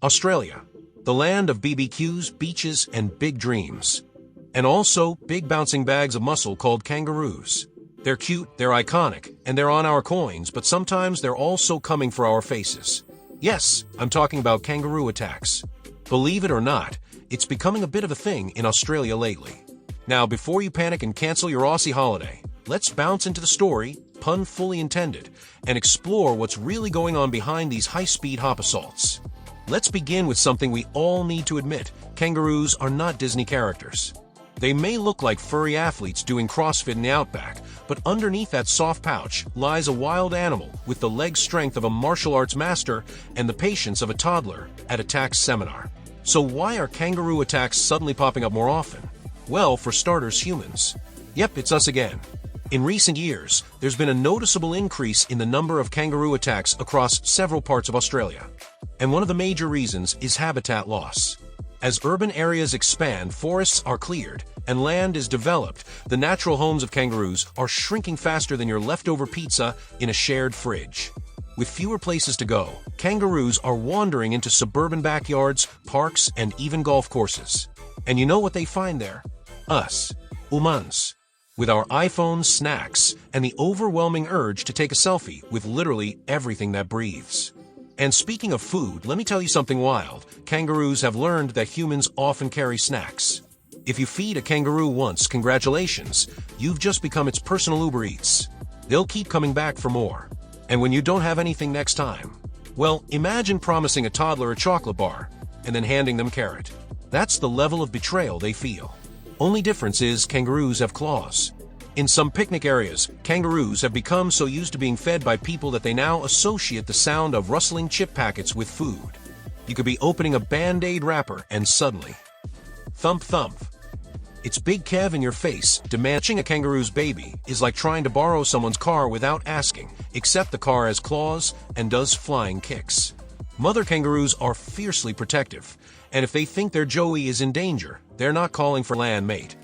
Australia, the land of BBQs, beaches, and big dreams. And also big bouncing bags of muscle called kangaroos. They're cute, they're iconic, and they're on our coins, but sometimes they're also coming for our faces. Yes, I'm talking about kangaroo attacks. Believe it or not, it's becoming a bit of a thing in Australia lately. Now, before you panic and cancel your Aussie holiday, let's bounce into the story, pun fully intended, and explore what's really going on behind these high-speed hop assaults. Let's begin with something we all need to admit: kangaroos are not Disney characters. They may look like furry athletes doing CrossFit in the outback, but underneath that soft pouch lies a wild animal with the leg strength of a martial arts master and the patience of a toddler at a tax seminar. So why are kangaroo attacks suddenly popping up more often? Well, for starters, humans. Yep, it's us again. In recent years, there's been a noticeable increase in the number of kangaroo attacks across several parts of Australia. And one of the major reasons is habitat loss. As urban areas expand, forests are cleared, and land is developed, the natural homes of kangaroos are shrinking faster than your leftover pizza in a shared fridge. With fewer places to go, kangaroos are wandering into suburban backyards, parks, and even golf courses. And you know what they find there? Us, humans. With our iPhones, snacks, and the overwhelming urge to take a selfie with literally everything that breathes. And speaking of food, let me tell you something wild. Kangaroos have learned that humans often carry snacks. If you feed a kangaroo once, congratulations, you've just become its personal Uber Eats. They'll keep coming back for more. And when you don't have anything next time, well, imagine promising a toddler a chocolate bar and then handing them carrot. That's the level of betrayal they feel. Only difference is kangaroos have claws. In some picnic areas, kangaroos have become so used to being fed by people that they now associate the sound of rustling chip packets with food. You could be opening a Band-Aid wrapper and suddenly, thump thump. It's Big Kev in your face. Demanding a kangaroo's baby is like trying to borrow someone's car without asking, except the car has claws and does flying kicks. Mother kangaroos are fiercely protective, and if they think their joey is in danger, they're not calling for land mate.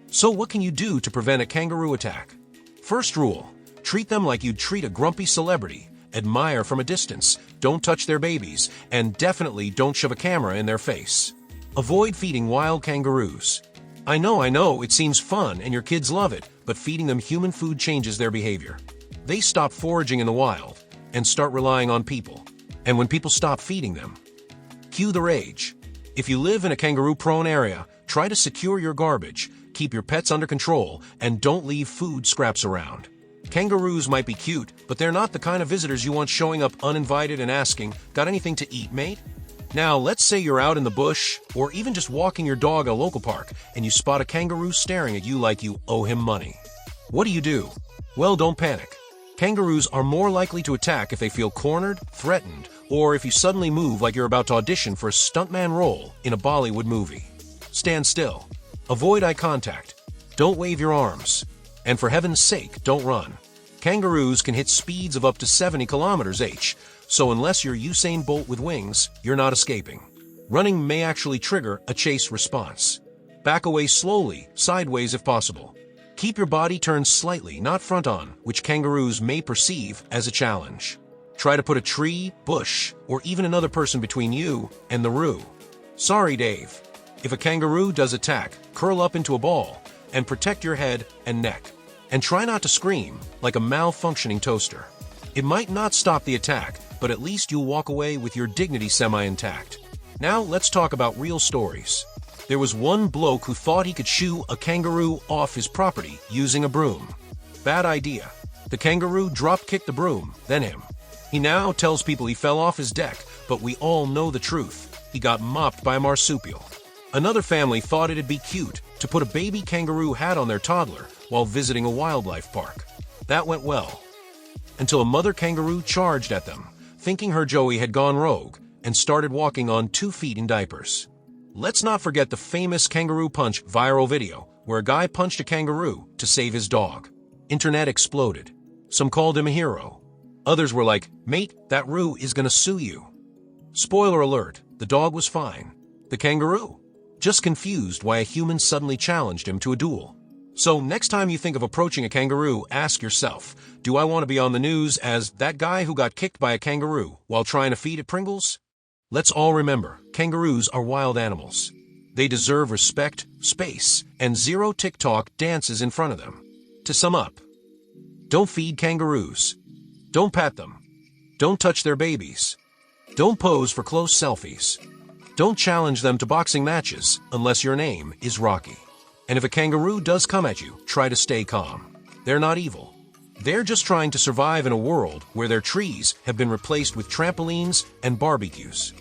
So what can you do to prevent a kangaroo attack? First rule, treat them like you'd treat a grumpy celebrity. Admire from a distance, don't touch their babies, and definitely don't shove a camera in their face. Avoid feeding wild kangaroos. I know, it seems fun and your kids love it, but feeding them human food changes their behavior. They stop foraging in the wild and start relying on people. And when people stop feeding them, cue the rage. If you live in a kangaroo-prone area, try to secure your garbage, keep your pets under control, and don't leave food scraps around. Kangaroos might be cute, but they're not the kind of visitors you want showing up uninvited and asking, "Got anything to eat, mate?" Now, let's say you're out in the bush, or even just walking your dog at a local park, and you spot a kangaroo staring at you like you owe him money. What do? Well, don't panic. Kangaroos are more likely to attack if they feel cornered, threatened, or if you suddenly move like you're about to audition for a stuntman role in a Bollywood movie. Stand still. Avoid eye contact. Don't wave your arms. And for heaven's sake, don't run. Kangaroos can hit speeds of up to 70 km/h, so unless you're Usain Bolt with wings, you're not escaping. Running may actually trigger a chase response. Back away slowly, sideways if possible. Keep your body turned slightly, not front on, which kangaroos may perceive as a challenge. Try to put a tree, bush, or even another person between you and the roo. Sorry, Dave. If a kangaroo does attack, curl up into a ball and protect your head and neck. And try not to scream like a malfunctioning toaster. It might not stop the attack, but at least you'll walk away with your dignity semi-intact. Now let's talk about real stories. There was one bloke who thought he could shoo a kangaroo off his property using a broom. Bad idea. The kangaroo drop-kicked the broom, then him. He now tells people he fell off his deck, but we all know the truth. He got mopped by a marsupial. Another family thought it'd be cute to put a baby kangaroo hat on their toddler while visiting a wildlife park. That went well. Until a mother kangaroo charged at them, thinking her joey had gone rogue, and started walking on 2 feet in diapers. Let's not forget the famous kangaroo punch viral video, where a guy punched a kangaroo to save his dog. Internet exploded. Some called him a hero. Others were like, "Mate, that roo is gonna sue you." Spoiler alert, the dog was fine. The kangaroo? Just confused why a human suddenly challenged him to a duel. So next time you think of approaching a kangaroo, ask yourself, do I want to be on the news as that guy who got kicked by a kangaroo while trying to feed it Pringles? Let's all remember, kangaroos are wild animals. They deserve respect, space, and zero TikTok dances in front of them. To sum up, don't feed kangaroos. Don't pet them. Don't touch their babies. Don't pose for close selfies. Don't challenge them to boxing matches unless your name is Rocky. And if a kangaroo does come at you, try to stay calm. They're not evil. They're just trying to survive in a world where their trees have been replaced with trampolines and barbecues.